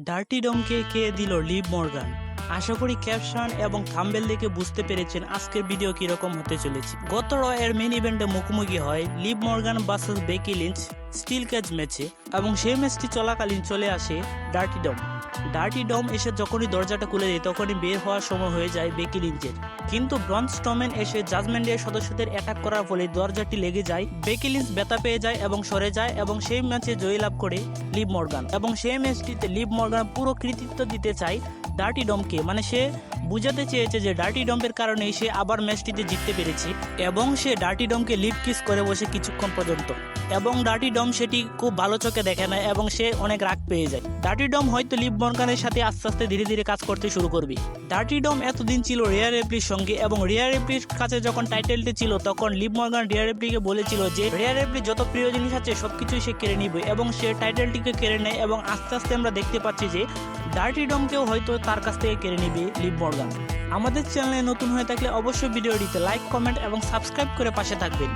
Dirty ডমকে কে দিল leave Morgan. আশা করি caption এবং থাম্বনেল দেখে বুঝতে পেরেছেন আজকের ভিডিও কিরকম হতে চলেছে। গত র এর মেইন ইভেন্টে মুখোমুখি হয় Liv Morgan versus Becky Lynch steel cage ম্যাচে, এবং সেই ম্যাচটি চলাকালীন চলে আসে ডার্টি ডম। ডার্টি ডম এসে যখনই দরজাটা খুলে দেয় তখনই বের হওয়ার সময় হয়ে যায় বেকি লিঞ্চের, কিন্তু ব্রন স্ট্রোম্যান এসে জাজমেন্ট ডে সদস্যদের অ্যাটাক করার ফলে দরজাটি লেগে যায়। বেকি লিঞ্চ ব্যথা পেয়ে যায় এবং সরে যায়, এবং সেই ম্যাচে জয়লাভ করে লিভ মর্গান। এবং সেই ম্যাচটিতে লিভ মর্গান পুরো কৃতিত্ব দিতে চায় ডার্টি ডমকে, মানে সে বুঝাতে চেয়েছে যে ডার্টি ডমের কারণেই সে আবার ম্যাচটিতে জিততে পেরেছে, এবং সে ডার্টি ডমকে লিপ কিস করে বসে কিছুক্ষণ পর্যন্ত, এবং ডার্টি ডম সেটি খুব ভালো চোখে দেখে না এবং সে অনেক রাগ পেয়ে যায়। ডার্টি ডম হয়তো লিভ মর্গানের সাথে আস্তে আস্তে ধীরে ধীরে কাজ করতে শুরু করবে। ডার্টি ডম এতদিন ছিল রিয়া রেফরির সঙ্গে, এবং রিয়া রেফরির কাছে যখন টাইটেলটি ছিল তখন লিভ মর্গান রিয়া রেফরিকে বলেছিল যে রিয়া রেফরি যত প্রিয় জিনিস আছে সবকিছুই সে কেড়ে নিবে, এবং সে টাইটেলটিকে কেড়ে নেয়, এবং আস্তে আস্তে আমরা দেখতে পাচ্ছি যে ডার্টি ডমকেও হয়তো তার কাছ থেকে কেড়ে নিবে লিভ মর্গান। আমাদের চ্যানেলে নতুন হয়ে থাকলে অবশ্যই ভিডিওটিতে লাইক, কমেন্ট এবং সাবস্ক্রাইব করে পাশে থাকবেন।